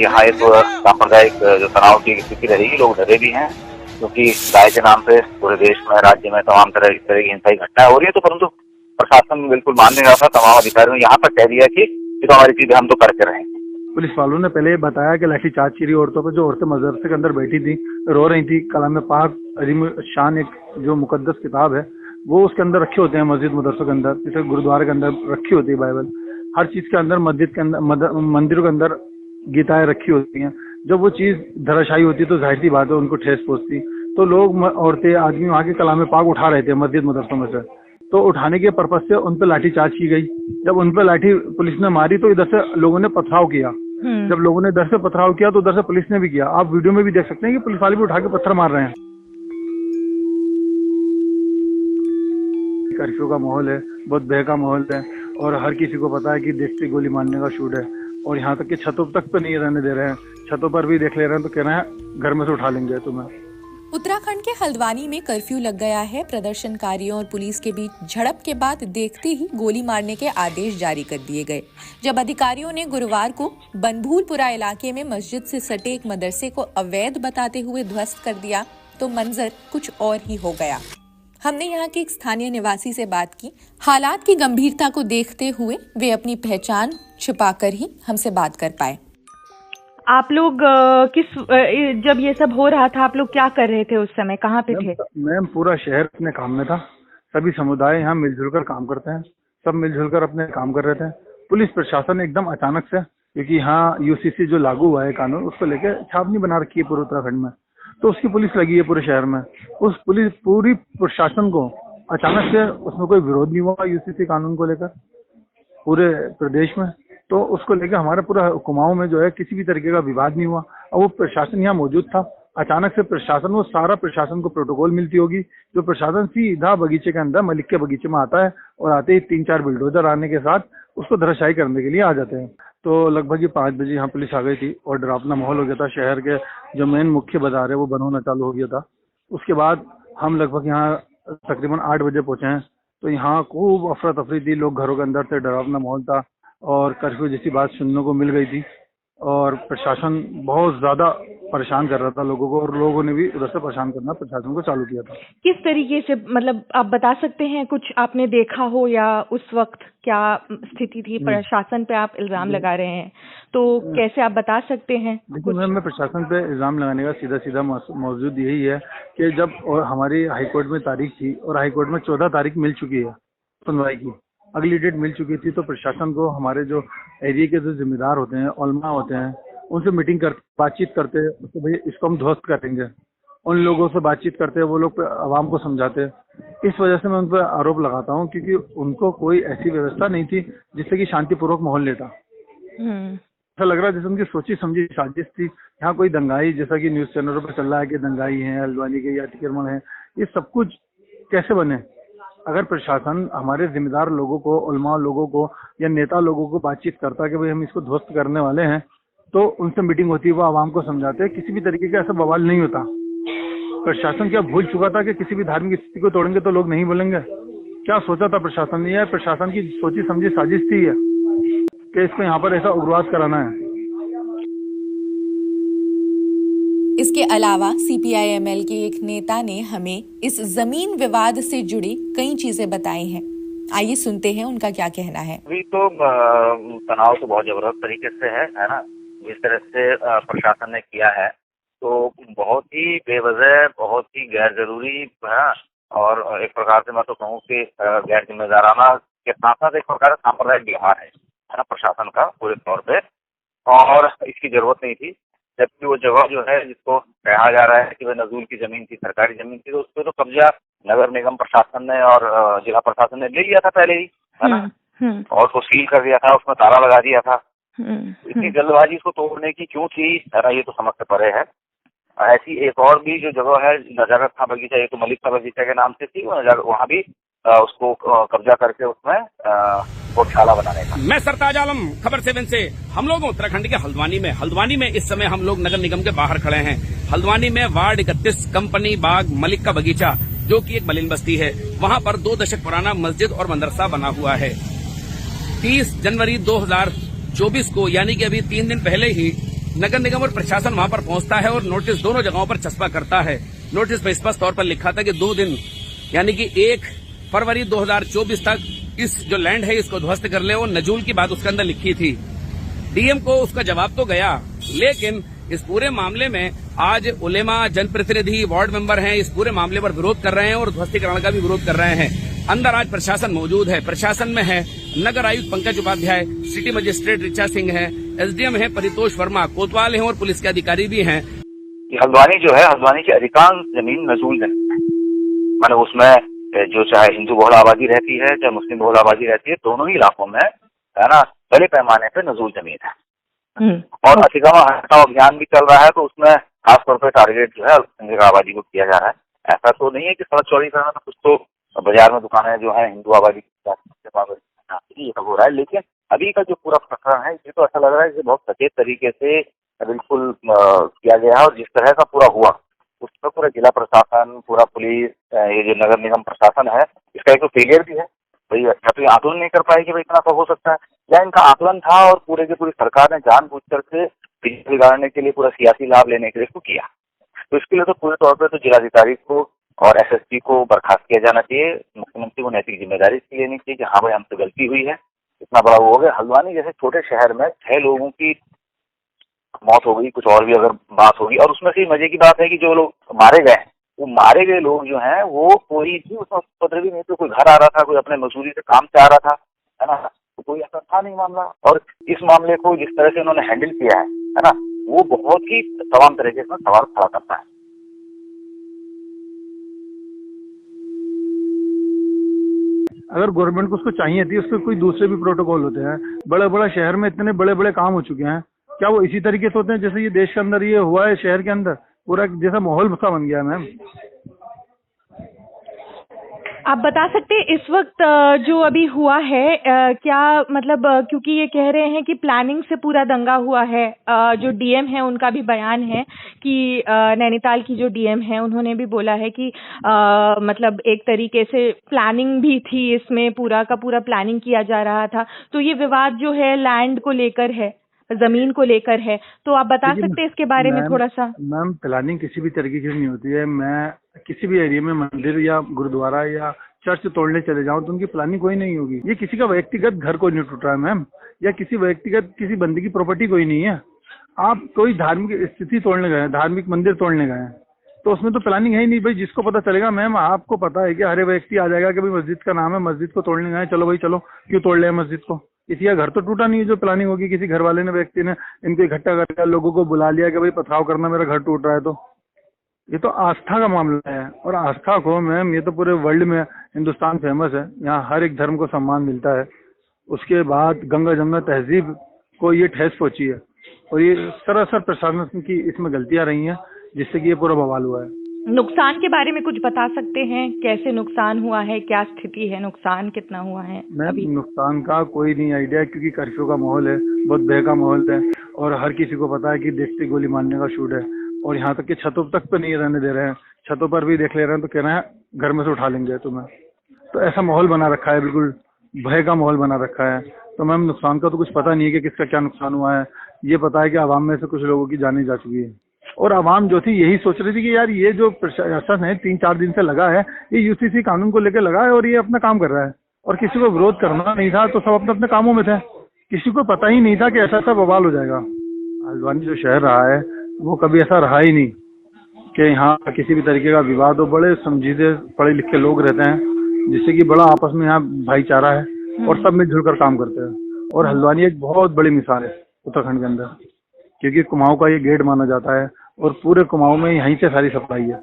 यहाँ एक सांप्रदायिक जो तनाव की स्थिति रहेगी, लोग डरे भी हैं क्योंकि गाय के नाम पे पूरे देश में, राज्य में तमाम तरह की हिंसा की घटनाएं हो रही है। तो परंतु प्रशासन बिल्कुल मान नहीं रहा था। तमाम अधिकारियों ने यहाँ तक कह दिया कि तो हमारी चीजें हम तो करके रहेंगे। पुलिस वालों ने पहले बताया कि लाठीचार्ज की औरतों पर, जो औरतें मदरसे के अंदर बैठी थी, रो रही थी। कलाम पाक अजीम शान एक जो मुकद्दस किताब है वो उसके अंदर रखे होते हैं, मस्जिद मदरसों के अंदर, जैसे गुरुद्वारे के अंदर रखी होती है बाइबल। हर चीज के अंदर, मस्जिद के अंदर, मंदिरों के अंदर गीताएं रखी होती हैं। जब वो चीज धराशायी होती तो जाहिर सी बात है उनको ठेस पहुंचती। तो लोग, औरतें, आदमी वहाँ के कलाम पाक उठा रहे थे मस्जिद मदरसों में से। तो उठाने के पर्पज से उन पर लाठीचार्ज की गई। जब उन पर लाठी पुलिस ने मारी तो इधर से लोगों ने पथराव किया। जब लोगों ने इधर से पथराव किया तो उधर से पुलिस ने भी किया। आप वीडियो में भी देख सकते हैं कि पुलिस वाले भी उठा के पत्थर मार रहे हैं। कर्फ्यू का माहौल है, बहुत भय का माहौल है और हर किसी को पता है कि देखते गोली मारने का शूट है। और यहाँ तक कि छतों तक पे नहीं रहने दे रहे हैं, छतों पर भी देख ले रहे हैं तो कह रहे हैं घर में से उठा लेंगे तुम्हें। उत्तराखंड के हल्द्वानी में कर्फ्यू लग गया है। प्रदर्शनकारियों और पुलिस के बीच झड़प के बाद देखते ही गोली मारने के आदेश जारी कर दिए गए। जब अधिकारियों ने गुरुवार को बनभूलपुरा इलाके में मस्जिद से सटे एक मदरसे को अवैध बताते हुए ध्वस्त कर दिया तो मंजर कुछ और ही हो गया। हमने यहाँ के एक स्थानीय निवासी से बात की। हालात की गंभीरता को देखते हुए वे अपनी पहचान छिपाकर ही हमसे बात कर पाए। आप लोग जब ये सब हो रहा था आप लोग क्या कर रहे थे उस समय, कहाँ पे थे? मैम पूरा शहर अपने काम में था। सभी समुदाय यहाँ मिलजुल कर काम करते हैं, सब मिलजुल कर अपने काम कर रहे थे। पुलिस प्रशासन एकदम अचानक से, क्योंकि यहाँ यूसीसी जो लागू हुआ है कानून, उसको लेके छावनी बना रखी है पूरे उत्तराखंड में, तो उसकी पुलिस लगी है पूरे शहर में। उस पुलिस पूरी प्रशासन को अचानक से, उसमें कोई विरोध नहीं हुआ यूसीसी कानून को लेकर पूरे प्रदेश में, तो उसको लेकर हमारे पूरा कुमाऊं में जो है किसी भी तरीके का विवाद नहीं हुआ। और वो प्रशासन यहाँ मौजूद था। अचानक से प्रशासन, वो सारा प्रशासन को प्रोटोकॉल मिलती होगी, जो प्रशासन सीधा बगीचे के अंदर, मलिक के बगीचे में आता है और आते ही 3-4 बुलडोजर आने के साथ उसको धराशायी करने के लिए आ जाते हैं। तो लगभग 5 बजे यहाँ पुलिस आ गई थी और डरावना माहौल हो गया था। शहर के जो मेन मुख्य बाजार है वो बंद होना चालू हो गया था। उसके बाद हम लगभग यहाँ तकरीबन 8 बजे पहुंचे हैं। तो यहाँ खूब अफरा तफरी थी, लोग घरों के अंदर थे, डरावना माहौल था और कर्फ्यू जैसी बात सुनने को मिल गई थी। और प्रशासन बहुत ज्यादा परेशान कर रहा था लोगों को, और लोगों ने भी उधर से परेशान करना प्रशासन को चालू किया था। किस तरीके से, मतलब आप बता सकते हैं कुछ आपने देखा हो, या उस वक्त क्या स्थिति थी? प्रशासन पे आप इल्जाम लगा रहे हैं तो कैसे आप बता सकते हैं? देखिए मैम, मैं प्रशासन पे इल्जाम लगाने का सीधा मौजूद यही है कि जब और हमारी हाईकोर्ट में तारीख थी और हाईकोर्ट में 14 तारीख मिल चुकी है सुनवाई की, अगली डेट मिल चुकी थी, तो प्रशासन को हमारे जो एरिया के जो जिम्मेदार होते हैं, उलमा होते हैं, उनसे मीटिंग करते, बातचीत करते हैं तो भाई इसको हम ध्वस्त करेंगे। उन लोगों से बातचीत करते हैं, वो लोग आवाम को समझाते हैं। इस वजह से मैं उन पर आरोप लगाता हूँ क्योंकि उनको कोई ऐसी व्यवस्था नहीं थी जिससे कि शांतिपूर्वक माहौल लेता। ऐसा लग रहा है जैसे उनकी सोची समझी साजिश थी। यहाँ कोई दंगाई, जैसा कि न्यूज चैनलों पर चल रहा है कि दंगाई है, हल्द्वानी के या अतिक्रमण है, ये सब कुछ कैसे बने? अगर प्रशासन हमारे जिम्मेदार लोगों को, उलमा लोगों को या नेता लोगों को बातचीत करता कि भाई हम इसको ध्वस्त करने वाले हैं, तो उनसे मीटिंग होती है, वो आवाम को समझाते हैं, किसी भी तरीके का ऐसा बवाल नहीं होता। प्रशासन क्या भूल चुका था कि किसी भी धार्मिक स्थिति को तोड़ेंगे तो लोग नहीं बोलेंगे? क्या सोचा था प्रशासन ने? यह प्रशासन की सोची समझी साजिश थी कि इसको यहाँ पर ऐसा उग्रवाद कराना है। इसके अलावा CPI-ML के एक नेता ने हमें इस जमीन विवाद से जुड़ी कई चीजें बताई हैं। आइए सुनते हैं उनका क्या कहना है। अभी तो तनाव तो बहुत जबरदस्त तरीके से है ना, जिस तरह से प्रशासन ने किया है तो बहुत ही बेवजह, बहुत ही गैर जरूरी है और एक प्रकार से मैं तो कहूँ कि गैर जिम्मेदाराना के साथ साथ एक प्रकार से सांप्रदायिक व्यवहार है ना प्रशासन का पूरे तौर पे, और इसकी जरूरत नहीं थी। जबकि वो जगह जो है जिसको कहा जा रहा है कि वह नजूल की जमीन थी, सरकारी जमीन थी, तो उस पर तो कब्जा नगर निगम प्रशासन ने और जिला प्रशासन ने ले लिया था पहले ही, है ना, और उसको सील कर दिया था, उसमें ताला लगा दिया था। इतनी जल्दबाजी इसको तोड़ने की क्यों थी, है ना, ये तो समझ से परे है। ऐसी एक और भी जो जगह है नजारत खां बगीचा, ये तो मलिक का बगीचा के नाम से थी, वहाँ भी उसको कब्जा करके उसमें गौशाला बनाने का। मैं सरताज आलम, खबर 7 से। हम लोग उत्तराखंड के हल्द्वानी में इस समय हम लोग नगर निगम के बाहर खड़े हैं। हल्द्वानी में वार्ड 31 कंपनी बाग मलिक का बगीचा, जो कि एक मलिन बस्ती है, वहाँ पर 2 दशक पुराना मस्जिद और मदरसा बना हुआ है। 30 जनवरी 2024 को, यानी कि अभी 3 दिन पहले ही नगर निगम और प्रशासन वहां पर पहुंचता है और नोटिस दोनों जगहों पर चस्पा करता है। नोटिस में स्पष्ट तौर पर लिखा था कि 2 दिन यानी कि 1 फरवरी 2024 तक इस जो लैंड है इसको ध्वस्त कर ले, और नजूल की बात उसके अंदर लिखी थी। डीएम को उसका जवाब तो गया, लेकिन इस पूरे मामले में आज उलेमा, जनप्रतिनिधि, वार्ड मेंबर हैं, इस पूरे मामले पर विरोध कर रहे हैं और ध्वस्तीकरण का भी विरोध कर रहे हैं। अंदर आज प्रशासन मौजूद है। प्रशासन में है नगर आयुक्त पंकज उपाध्याय, सिटी मजिस्ट्रेट ऋचा सिंह है, एसडीएम है परितोष वर्मा, कोतवाल हैं और पुलिस के अधिकारी भी हैं। हल्द्वानी जो है, हल्द्वानी की अधिकांश जमीन नजूल जमीन है। माने उसमें जो चाहे हिंदू बहुल आबादी रहती है, चाहे मुस्लिम बहुल आबादी रहती है, दोनों ही इलाकों में है ना बड़े पैमाने पे नजूल जमीन है। और अतिक्रमण हटाओ अभियान भी चल रहा है, तो उसमें खासतौर पर टारगेट जो है अल्पसंख्यक आबादी को किया जा रहा है। ऐसा तो नहीं है कि सड़क चौड़ी करना, कुछ तो बाजार में दुकानें जो है हिंदू आबादी ये सब हो रहा है। लेकिन अभी का जो पूरा प्रकरण है, ये तो ऐसा लग रहा है कि बहुत सचेत तरीके से बिल्कुल किया गया है, और जिस तरह का पूरा हुआ उसमें पूरा जिला प्रशासन, पूरा पुलिस, ये जो नगर निगम प्रशासन है, इसका एक तो फेलियर भी है। भाई या तो ये आकलन नहीं कर पाए कि भाई इतना सब हो सकता है, या इनका आकलन था और पूरे की पूरी सरकार ने जानबूझ करके बिगाड़ने के लिए, पूरा सियासी लाभ लेने के लिए इसको किया। तो इसके लिए तो पूरे तौर पर तो जिलाधिकारी को और एसएसपी को बर्खास्त किया जाना चाहिए। मुख्यमंत्री को नैतिक जिम्मेदारी इसकी लेनी चाहिए कि हाँ भाई हमसे गलती हुई है, इतना बड़ा वो हो गया। हल्द्वानी जैसे छोटे शहर में 6 लोगों की मौत हो गई, कुछ और भी अगर बात होगी, और उसमें से मजे की बात है कि जो लोग मारे गए, वो मारे गए लोग जो हैं वो कोई भी उसमें उपद्रवी नहीं थे। कोई घर आ रहा था, कोई अपने मजदूरी से काम से आ रहा था, है ना, तो कोई ऐसा था नहीं मामला। और इस मामले को जिस तरह से उन्होंने हैंडल किया है ना, वो बहुत ही तमाम तरीके से सवाल खड़ा करता है। अगर गवर्नमेंट को उसको चाहिए थी, उसके कोई दूसरे भी प्रोटोकॉल होते हैं। बड़े बड़े शहर में इतने बड़े बड़े काम हो चुके हैं, क्या वो इसी तरीके से होते हैं जैसे ये देश के अंदर ये हुआ है? शहर के अंदर पूरा जैसा माहौल सा बन गया। मैम आप बता सकते हैं इस वक्त जो अभी हुआ है, क्या मतलब, क्योंकि ये कह रहे हैं कि प्लानिंग से पूरा दंगा हुआ है। जो डीएम है उनका भी बयान है कि नैनीताल की जो डीएम है उन्होंने भी बोला है कि मतलब एक तरीके से प्लानिंग भी थी, इसमें पूरा का पूरा प्लानिंग किया जा रहा था। तो ये विवाद जो है लैंड को लेकर है, जमीन को लेकर है, तो आप बता सकते हैं इसके बारे में थोड़ा सा? मैम प्लानिंग किसी भी तरीके की नहीं होती है। मैं किसी भी एरिया में मंदिर या गुरुद्वारा या चर्च तोड़ने चले जाऊं तो उनकी प्लानिंग कोई नहीं होगी। ये किसी का व्यक्तिगत घर कोई नहीं टूट रहा है मैम, या किसी व्यक्तिगत किसी बंदे की प्रॉपर्टी कोई नहीं है। आप कोई धार्मिक स्थिति तोड़ने गए हैं, धार्मिक मंदिर तोड़ने गए हैं, तो उसमें तो प्लानिंग है ही नहीं। भाई जिसको पता चलेगा, मैम आपको पता है कि हर व्यक्ति आ जाएगा कि भाई मस्जिद का नाम है, मस्जिद को तोड़ने गए, चलो भाई चलो, क्यों तोड़ लिया मस्जिद को? किसी का घर तो टूटा नहीं है जो प्लानिंग होगी। किसी घर वाले ने, व्यक्ति ने इनको इकट्ठा कर लोगों को बुला लिया कि भाई पथराव करना, मेरा घर टूट रहा है। तो ये तो आस्था का मामला है, और आस्था को मैम ये तो पूरे वर्ल्ड में, हिंदुस्तान फेमस है, यहाँ हर एक धर्म को सम्मान मिलता है। उसके बाद गंगा जमुना तहजीब को ये ठेस पहुंची है, और ये सरासर प्रशासन की इसमें गलतियां रही हैं, जिससे कि ये पूरा बवाल हुआ है। नुकसान के बारे में कुछ बता सकते हैं? कैसे नुकसान हुआ है, क्या स्थिति है, नुकसान कितना हुआ है? अभी नुकसान का कोई नहीं आइडिया, क्योंकि कर्फ्यू का माहौल है, बहुत भय का माहौल है, और हर किसी को पता है कि देखते गोली मारने का शूट है। और यहाँ तक कि छतों तक तो नहीं रहने दे रहे हैं, छतों पर भी देख ले रहे हैं तो कह रहे हैं घर में से उठा लेंगे तुम्हें। तो ऐसा माहौल बना रखा है, बिल्कुल भय का माहौल बना रखा है। तो मैम नुकसान का तो कुछ पता नहीं है कि किसका क्या नुकसान हुआ है। ये पता है कि आवाम में से कुछ लोगों की जानें जा चुकी है, और आवाम जो थी यही सोच रही थी कि यार ये जो प्रशासन है 3-4 दिन से लगा है, ये यूसीसी कानून को लेकर लगा है और ये अपना काम कर रहा है, और किसी को विरोध करना नहीं था, तो सब अपने अपने कामों में थे। किसी को पता ही नहीं था कि ऐसा ऐसा बवाल हो जाएगा। हल्द्वानी जो शहर रहा है वो कभी ऐसा रहा ही नहीं कि यहाँ किसी भी तरीके का विवाद हो। बड़े समझीदे पढ़े लिखे लोग रहते हैं, जिससे कि बड़ा आपस में यहाँ भाईचारा है, और सब मिलजुल कर काम करते हैं। और हल्द्वानी एक बहुत बड़ी मिसाल है उत्तराखंड के अंदर, क्योंकि कुमाऊं का ये गेट माना जाता है, और पूरे कुमाऊं में यहीं से सारी सप्लाई है।